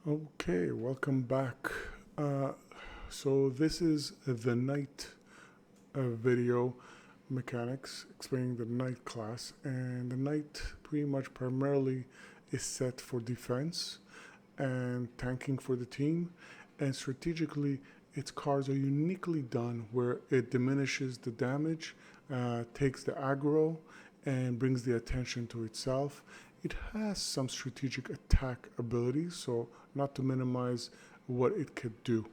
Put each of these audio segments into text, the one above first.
Okay, welcome back. Uh, so this is the night video mechanics explaining the knight class, and the knight pretty much primarily is set for defense and tanking for the team, and strategically its cards are uniquely done where it diminishes the damage, takes the aggro, and brings the attention to itself. It has some strategic attack abilities, so not to minimize what it could do.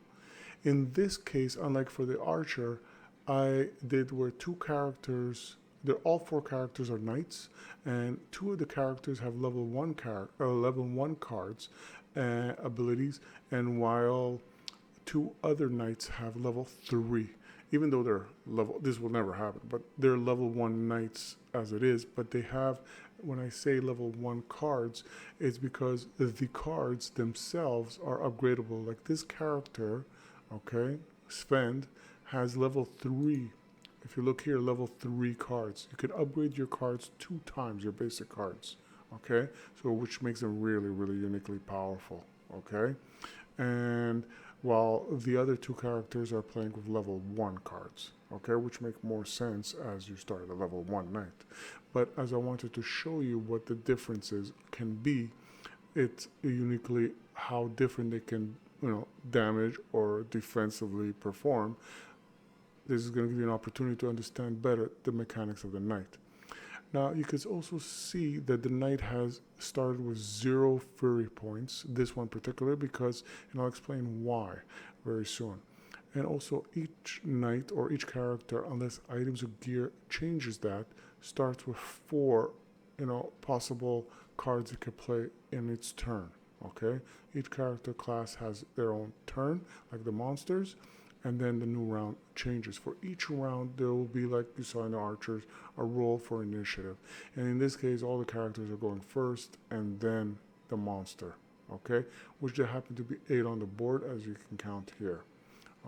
In this case, unlike for the archer, I did where two characters, all four characters are knights, and two of the characters have level one cards, abilities, and while two other knights have level three. Even though they're level, this will never happen, but they're level one knights as it is. But they have, when I say level one cards, it's because the cards themselves are upgradable. Like this character, okay, Sven, has level three. If you look here, level three cards. You can upgrade your cards 2 times your basic cards, okay? So which makes them really, really uniquely powerful, okay? And while the other two characters are playing with level 1 cards, okay, which make more sense as you start a level 1 knight. But as I wanted to show you what the differences can be, it's uniquely how different they can, damage or defensively perform. This is going to give you an opportunity to understand better the mechanics of the knight. Now you can also see that the knight has started with 0 fury points, this one particular, because, and I'll explain why very soon. And also each knight or each character, unless items or gear changes that, starts with 4, possible cards it could play in its turn, okay? Each character class has their own turn, like the monsters, and then the new round changes. For each round, there will be, like you saw in the archers, a roll for initiative. And in this case, all the characters are going first, and then the monster, okay? Which there happen to be 8 on the board, as you can count here,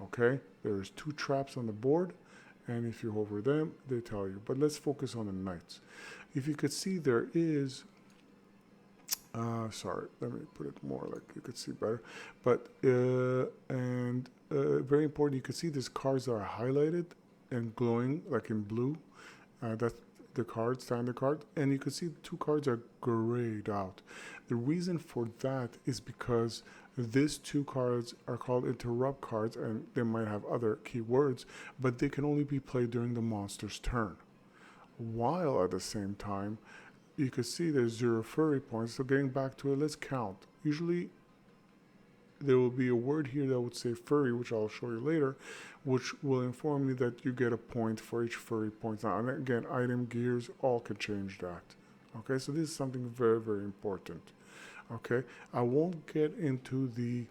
okay? There's 2 traps on the board, and if you hover them, they tell you. But let's focus on the knights. If you could see, there is sorry, let me put it more like you could see better. But very important, you can see these cards are highlighted and glowing like in blue. That's the card, standard card, and you can see the 2 cards are grayed out. The reason for that is because these 2 cards are called interrupt cards, and they might have other keywords, but they can only be played during the monster's turn. While at the same time, you can see there's 0 fury points. So getting back to it, let's count. Usually there will be a word here that would say furry, which I'll show you later, which will inform me that you get a point for each furry point. Now, and again, item gears all can change that. Okay, so this is something very, very important. Okay, I won't get into the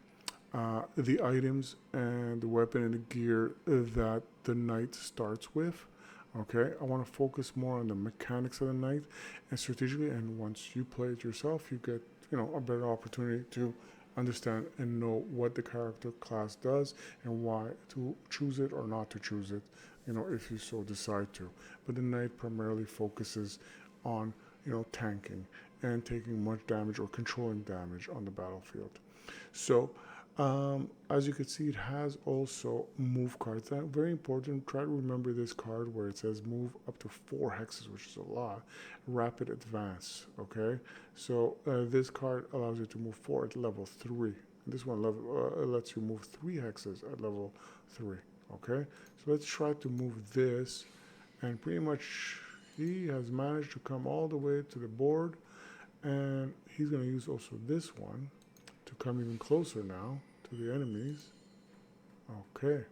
items and the weapon and the gear that the knight starts with. Okay, I want to focus more on the mechanics of the knight and strategically, and once you play it yourself, you get, a better opportunity to understand and know what the character class does and why to choose it or not to choose it, if you so decide to. But the knight primarily focuses on, tanking and taking much damage or controlling damage on the battlefield. So as you can see, it has also move cards. That very important. Try to remember this card where it says move up to 4 hexes, which is a lot. Rapid advance. Okay, so this card allows you to move 4 at level 3. This one lets you move 3 hexes at level 3. Okay, so let's try to move this, and pretty much he has managed to come all the way to the board, and he's going to use also this one to come even closer now to the enemies. Okay,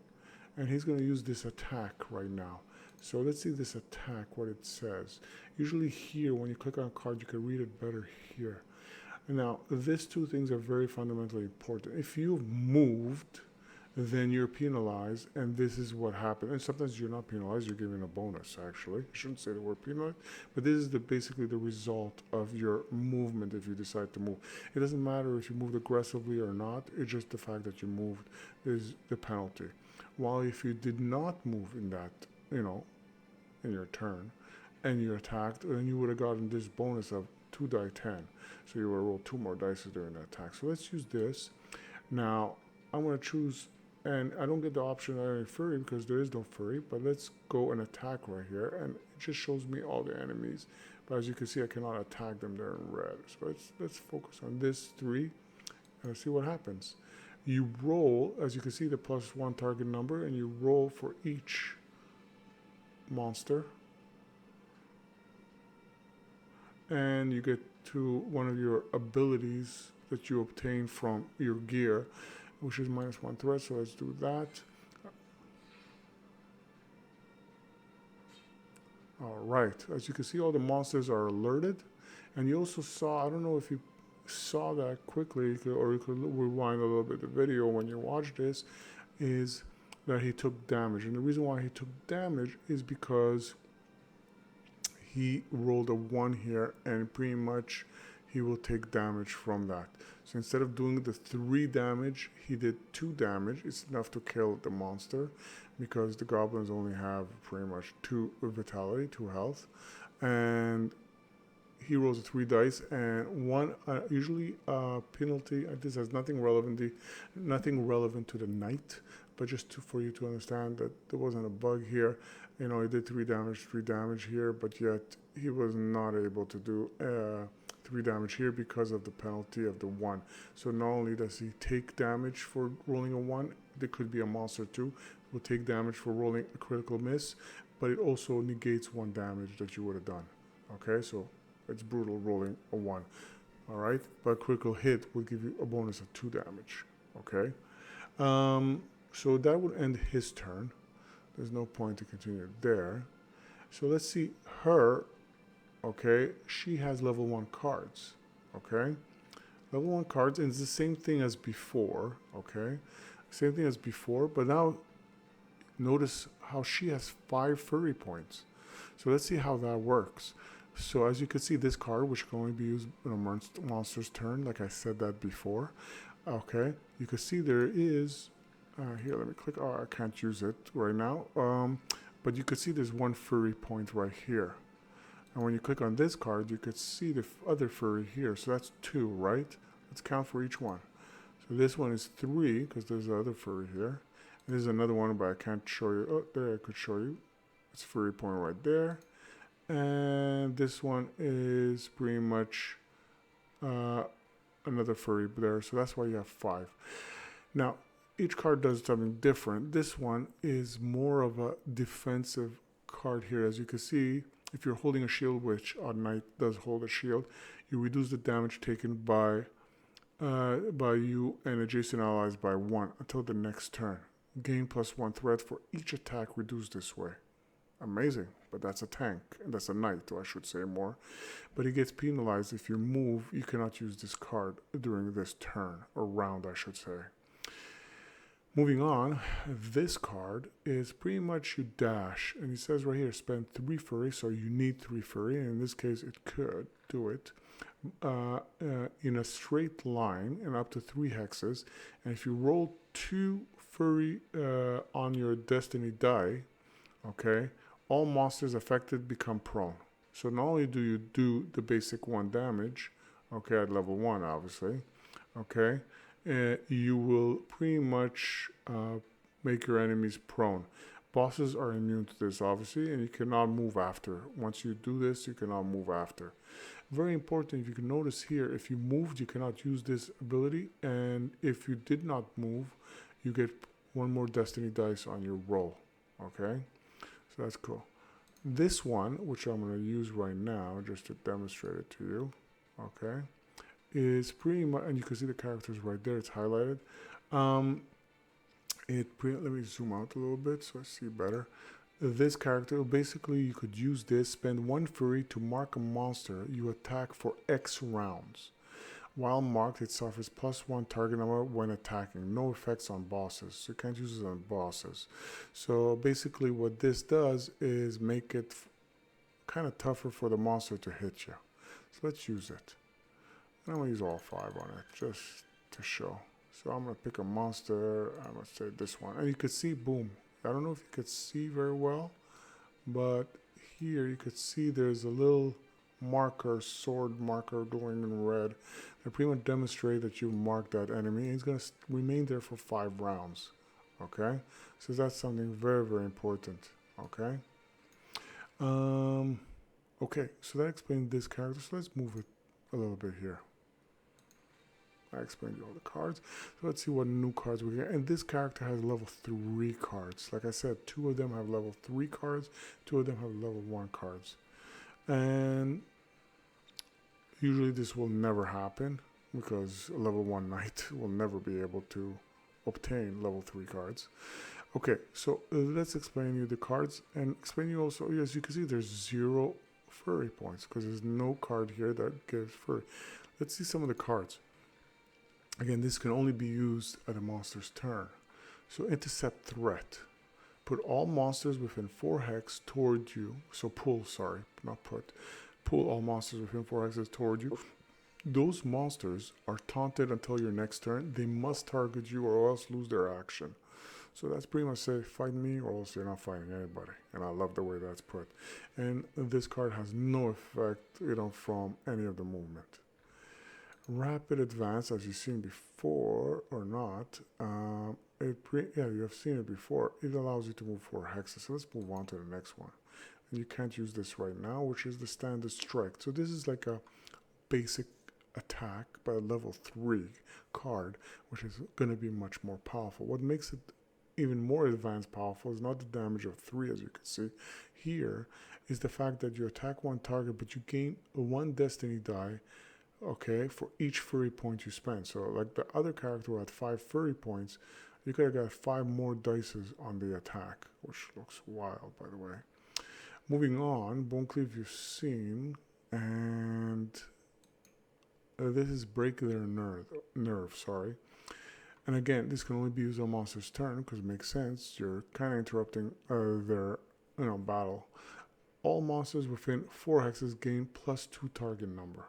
and he's going to use this attack right now. So let's see this attack, what it says. Usually here, when you click on a card, you can read it better here. Now, these 2 things are very fundamentally important. If you've moved, then you're penalized, and this is what happened. And sometimes you're not penalized, you're given a bonus, actually. I shouldn't say the word penalized, but this is basically the result of your movement if you decide to move. It doesn't matter if you moved aggressively or not, it's just the fact that you moved is the penalty. While if you did not move in that, in your turn, and you attacked, then you would have gotten this bonus of 2 die 10. So you will roll 2 more dice during that attack. So let's use this. Now, I'm going to choose, and I don't get the option of any furry because there is no furry, but let's go and attack right here, and it just shows me all the enemies. But as you can see, I cannot attack them, they're in red. So let's focus on this 3 and see what happens. You roll, as you can see, the +1 target number, and you roll for each monster. And you get to one of your abilities that you obtain from your gear, which is -1 threat, so let's do that. Alright, as you can see, all the monsters are alerted, and you also saw, I don't know if you saw that quickly, or you could rewind a little bit the video when you watch this, is that he took damage. And the reason why he took damage is because he rolled a 1 here, and pretty much he will take damage from that. So instead of doing the 3 damage, he did 2 damage. It's enough to kill the monster because the goblins only have pretty much 2 vitality, 2 health. And he rolls a 3 dice, and 1 usually penalty. This has nothing relevant to the knight, but just for you to understand that there wasn't a bug here. You know, he did 3 damage here, but yet he was not able to do 3 damage here because of the penalty of the 1. So not only does he take damage for rolling a 1, there could be a monster too will take damage for rolling a critical miss, but it also negates 1 damage that you would have done. Okay, so it's brutal rolling a 1. All right, but critical hit will give you a bonus of 2 damage. Okay, so that would end his turn. There's no point to continue there. So let's see her. Okay, she has level 1 cards. Okay, level 1 cards, and it's the same thing as before. Okay, same thing as before, but now notice how she has 5 furry points. So let's see how that works. So as you can see, this card, which can only be used in a monster's turn, like I said that before. Okay, you can see there is, here, let me click, I can't use it right now. But you can see there's 1 furry point right here. And when you click on this card, you could see the other furry here. So that's 2, right? Let's count for each one. So this one is 3, because there's the other furry here. And there's another one, but I can't show you. Oh, there I could show you. It's furry point right there. And this one is pretty much another furry there. So that's why you have 5. Now, each card does something different. This one is more of a defensive card here. As you can see, if you're holding a shield, which Odd Knight does hold a shield, you reduce the damage taken by you and adjacent allies by 1 until the next turn. Gain +1 threat for each attack reduced this way. Amazing, but that's a tank, and that's a knight, or I should say more. But he gets penalized if you move. You cannot use this card during this turn, or round, I should say. Moving on, this card is pretty much you dash, and he says right here, spend 3 furry, so you need 3 furry, and in this case, it could do it in a straight line and up to 3 hexes. And if you roll 2 furry on your destiny die, okay, all monsters affected become prone. So not only do you do the basic 1 damage, okay, at level 1, obviously, okay, you will pretty much make your enemies prone. Bosses are immune to this, obviously, and you cannot move after. Once you do this, you cannot move after. Very important, if you can notice here, if you moved, you cannot use this ability, and if you did not move, you get 1 more destiny dice on your roll, okay? So that's cool. This one, which I'm going to use right now, just to demonstrate it to you, okay, is pretty much, and you can see the characters right there, it's highlighted. Let me zoom out a little bit so I see better. This character, basically you could use this, spend 1 furry to mark a monster you attack for X rounds. While marked, it suffers +1 target number when attacking. No effects on bosses, so you can't use it on bosses. So basically what this does is make it kind of tougher for the monster to hit you. So let's use it. And I'm going to use all 5 on it, just to show. So I'm going to pick a monster, I'm going to say this one. And you can see, boom. I don't know if you could see very well, but here you could see there's a little marker, sword marker glowing in red. They pretty much demonstrate that you've marked that enemy, and he's going to remain there for 5 rounds. Okay, so that's something very, very important. Okay. Okay, so that explains this character. So let's move it a little bit here. I explained you all the cards. So let's see what new cards we get. And this character has level 3 cards. Like I said, 2 of them have level 3 cards. 2 of them have level 1 cards. And usually this will never happen because a level 1 knight will never be able to obtain level 3 cards. Okay, so let's explain you the cards and explain you also, as you can see, there's 0 furry points because there's no card here that gives furry. Let's see some of the cards. Again, this can only be used at a monster's turn. So intercept threat. Put all monsters within 4 hex toward you. So pull, sorry, not put. Pull all monsters within 4 hexes toward you. Those monsters are taunted until your next turn. They must target you or else lose their action. So that's pretty much say, fight me or else you're not fighting anybody. And I love the way that's put. And this card has no effect, from any of the movement. Rapid advance, as you've seen before or not, you have seen it before. It allows you to move 4 hexes. So let's move on to the next one. And you can't use this right now, which is the standard strike. So this is like a basic attack by a level 3 card, which is going to be much more powerful. What makes it even more advanced powerful is not the damage of 3, as you can see here, is the fact that you attack one target, but you gain 1 destiny die, okay, for each furry point you spend. So like the other character who had 5 furry points, you could have got 5 more dices on the attack, which looks wild, by the way. Moving on, Bone Cleave you've seen, and this is break their nerve, sorry. And again, this can only be used on monster's turn because it makes sense. You're kind of interrupting their battle. All monsters within 4 hexes gain +2 target number.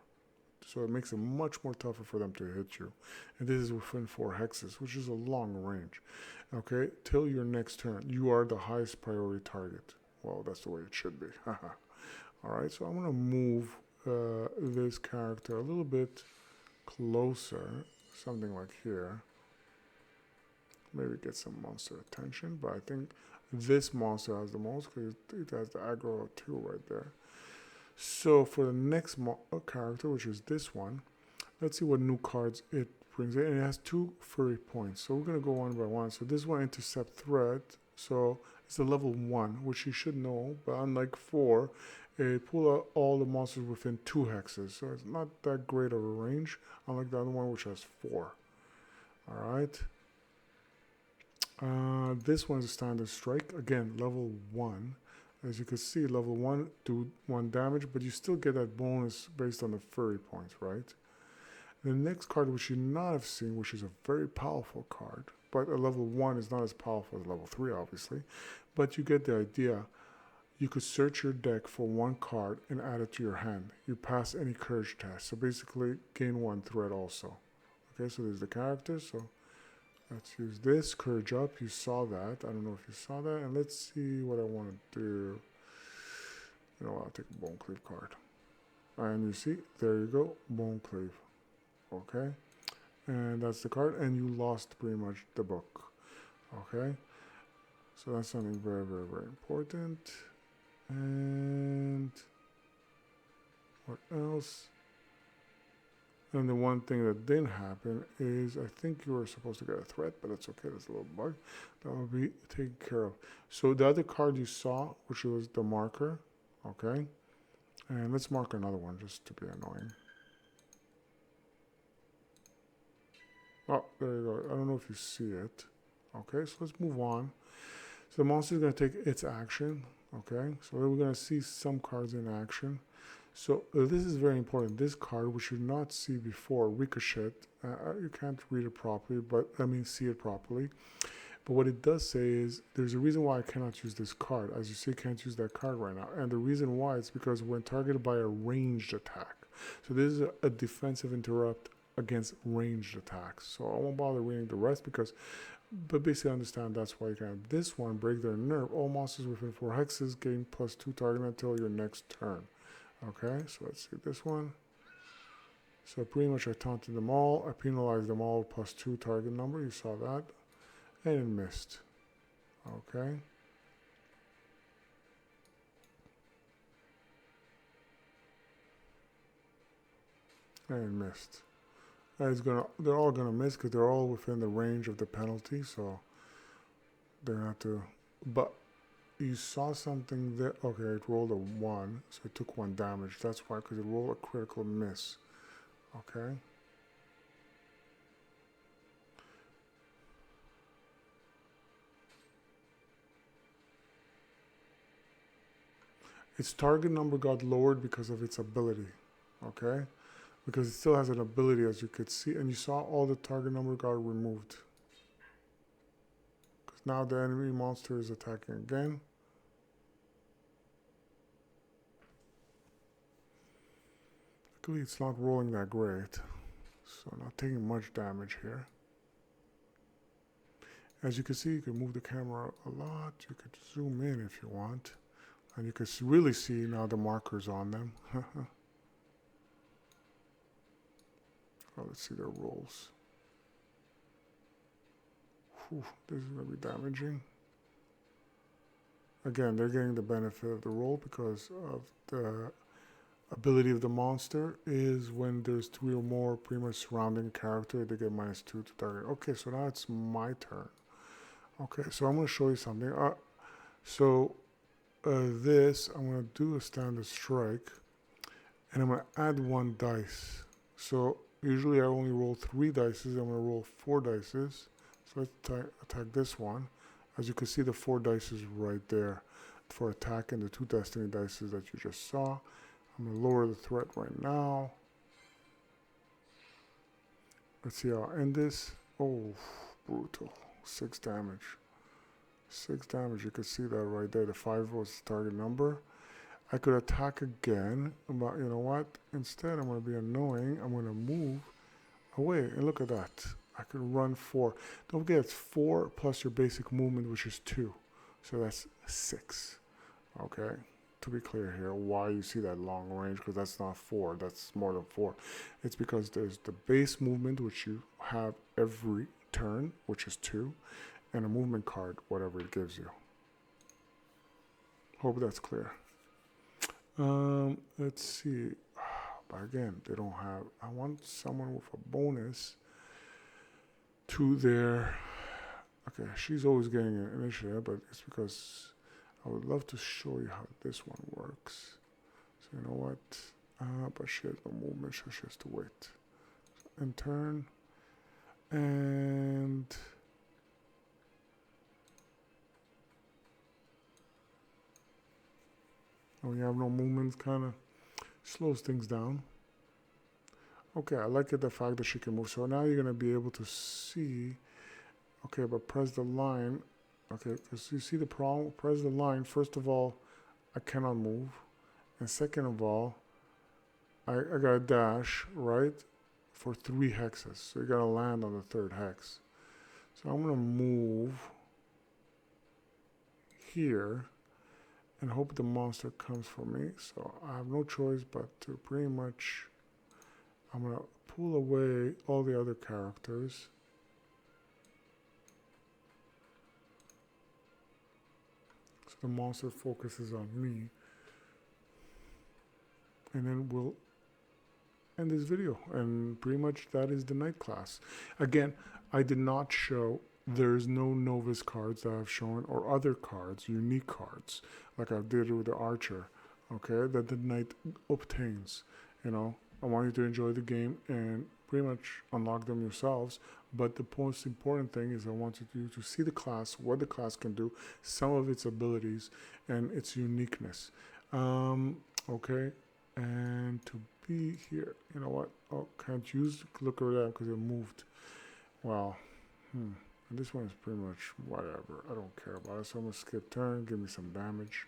So it makes it much more tougher for them to hit you. And this is within 4 hexes, which is a long range. Okay, till your next turn, you are the highest priority target. Well, that's the way it should be. Alright, so I'm going to move this character a little bit closer. Something like here. Maybe get some monster attention, but I think this monster has the most because it has the aggro 2 right there. So for the next character, which is this one, let's see what new cards it brings in. And it has 2 furry points. So we're going to go one by one. So this one, intercept threat. So it's a level 1, which you should know. But unlike 4, it pull out all the monsters within 2 hexes. So it's not that great of a range, unlike the other one, which has 4. Alright. This one is a standard strike. Again, level 1. As you can see, level 1 do 1 damage, but you still get that bonus based on the furry points, right? The next card, which you not have seen, which is a very powerful card, but a level 1 is not as powerful as level 3, obviously. But you get the idea. You could search your deck for 1 card and add it to your hand. You pass any courage test. So basically, gain 1 threat also. Okay, so there's the character. So let's use this. Courage up. You saw that. I don't know if you saw that. And let's see what I want to do. I'll take a Bone Cleave card. And you see, there you go. Bone Cleave. Okay. And that's the card. And you lost pretty much the book. Okay. So that's something very, very, very important. And what else? And the one thing that didn't happen is I think you were supposed to get a threat, but that's okay. That's a little bug. That will be taken care of. So the other card you saw, which was the marker, okay? And let's mark another one just to be annoying. Oh, there you go. I don't know if you see it. Okay, so let's move on. So the monster is going to take its action. Okay, so we're going to see some cards in action. So this is very important. This card, which you did not see before, Ricochet, you can't read it properly, see it properly. But what it does say is, there's a reason why I cannot use this card. As you see, I can't use that card right now. And the reason why is because when targeted by a ranged attack. So this is a defensive interrupt against ranged attacks. So I won't bother reading the rest but basically understand that's why you can have this one, break their nerve. All monsters within 4 hexes gain +2 target until your next turn. Okay, so let's see this one. So pretty much I taunted them all. I penalized them all plus 2 target number. You saw that. And it missed. Okay. And it missed. They're all gonna miss because they're all within the range of the penalty, so they're gonna have to. But you saw something there. Okay, it rolled a 1, so it took 1 damage. That's why, because it rolled a critical miss. Okay. Its target number got lowered because of its ability. Okay. Because it still has an ability, as you could see, and you saw all the target number got removed. Because now the enemy monster is attacking again. Luckily, it's not rolling that great, so not taking much damage here. As you can see, you can move the camera a lot. You could zoom in if you want, and you can really see now the markers on them. Oh, let's see their rolls. Whew, this is going to be damaging. Again, they're getting the benefit of the roll because of the ability of the monster is when there's 3 or more pretty much surrounding character, they get -2 to target. Okay, so now it's my turn. Okay, so I'm going to show you something. This, I'm going to do a standard strike, and I'm going to add 1 dice. So usually I only roll 3 dices. I'm going to roll 4 dices. So let's attack this one. As you can see, the 4 dice is right there for attack, and the 2 destiny dices that you just saw. I'm going to lower the threat right now. Let's see how I end this. Oh, brutal. 6 damage. 6 damage. You can see that right there. The 5 was the target number. I could attack again, but you know what? Instead, I'm going to be annoying. I'm going to move away. And look at that. I could run 4. Don't forget, it's 4 plus your basic movement, which is 2. So that's 6. Okay? To be clear here, why you see that long range, because that's not 4. That's more than 4. It's because there's the base movement, which you have every turn, which is 2. And a movement card, whatever it gives you. Hope that's clear. Let's see. But again, they don't have. I want someone with a bonus to their. Okay, she's always getting an initiative, but it's because I would love to show you how this one works. So you know what? But she has no movement, so she has to wait. So in turn, and. When you have no movement, kind of slows things down. Okay, I like it, the fact that she can move. So now you're going to be able to see. Okay, but press the line. Okay, because you see the problem. Press the line. First of all, I cannot move. And second of all, I got a dash, right, for 3 hexes. So you got to land on the 3rd hex. So I'm going to move here and hope the monster comes for me. So I have no choice but to pretty much, I'm going to pull away all the other characters. So the monster focuses on me. And then we'll end this video. And pretty much that is the night class. Again, I did not show. There's no novice cards that I've shown or other cards, unique cards, like I did with the archer, okay, that the knight obtains. You know, I want you to enjoy the game and pretty much unlock them yourselves. But the most important thing is I want you to see the class, what the class can do, some of its abilities, and its uniqueness. Okay, and to be here, you know what? Oh, can't use look at that because it moved. Wow. And this one is pretty much whatever. I don't care about it. So I'm going to skip turn, give me some damage.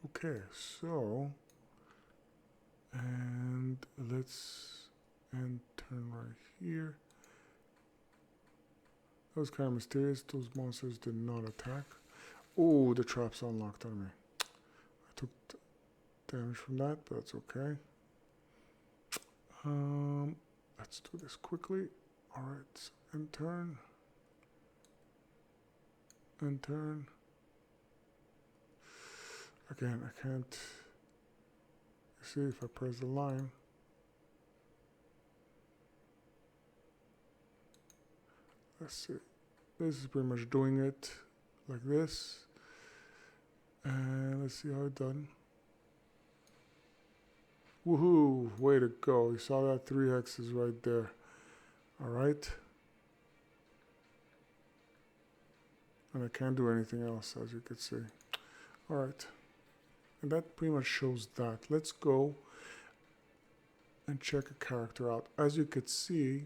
Okay, so, and let's end turn right here. That was kind of mysterious. Those monsters did not attack. Oh, the trap's unlocked on me. I took damage from that, but that's okay. Let's do this quickly. Alright, and turn. And turn. Again, I can't see if I press the line. Let's see. This is pretty much doing it like this. And let's see how it's done. Woohoo! Way to go. You saw that 3 hexes right there. Alright. And I can't do anything else, as you can see. Alright. And that pretty much shows that. Let's go and check a character out. As you could see,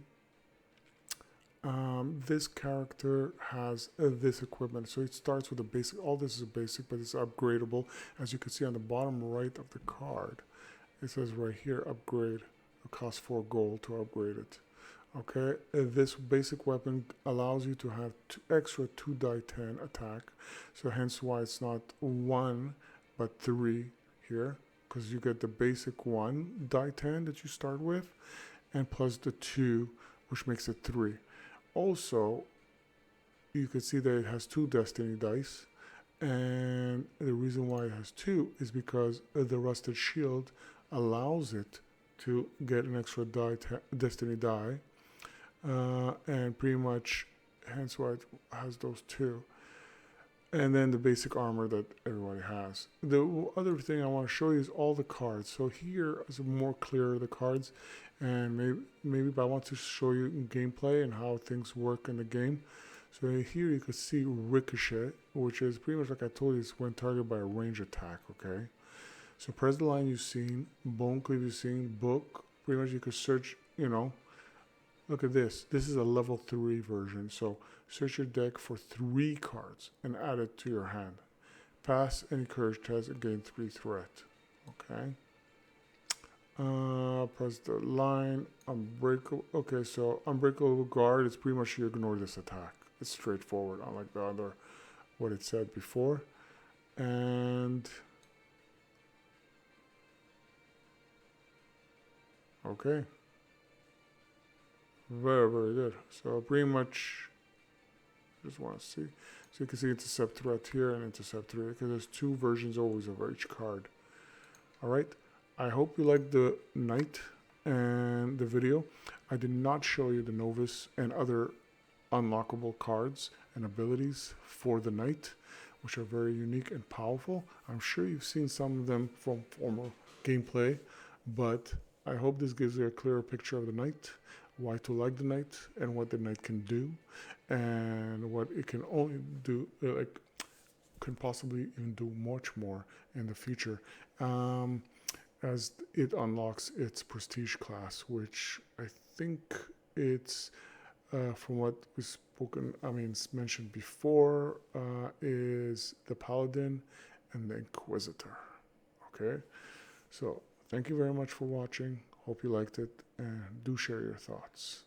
this character has this equipment. So it starts with a basic. All this is a basic, but it's upgradable. As you can see on the bottom right of the card, it says right here, upgrade. It costs 4 gold to upgrade it. Okay, this basic weapon allows you to have extra 2 die 10 attack. So hence why it's not 1, but 3 here. Because you get the basic 1 die 10 that you start with, and plus the 2, which makes it 3. Also, you can see that it has 2 destiny dice, and the reason why it has 2 is because the rusted shield allows it to get an extra destiny die, and pretty much hence why it has those 2. And then the basic armor that everybody has. The other thing I want to show you is all the cards. So here is more clear the cards, and maybe but I want to show you in gameplay and how things work in the game. So here you can see Ricochet, which is pretty much like I told you, it's when targeted by a range attack, okay? So press the line you've seen, Bone Cleave you've seen, Book, pretty much you could search, you know. Look at this. This is a level 3 version. So search your deck for 3 cards and add it to your hand. Pass any courage test and gain 3 threat. Okay. Press the line. Unbreakable. Okay, so Unbreakable Guard is pretty much you ignore this attack. It's straightforward, unlike the other, what it said before. And okay. Very, very good. So pretty much, just want to see. So you can see intercept threat here and intercept threat, because there's 2 versions always of each card. All right. I hope you liked the Knight and the video. I did not show you the Novice and other unlockable cards and abilities for the Knight, which are very unique and powerful. I'm sure you've seen some of them from former gameplay, but I hope this gives you a clearer picture of the Knight, why to like the Knight, and what the Knight can do, and what it can only do, can possibly even do much more in the future, as it unlocks its prestige class, which I think it's, from what was spoken, mentioned before, is the Paladin and the Inquisitor. Okay, so thank you very much for watching. Hope you liked it, and do share your thoughts.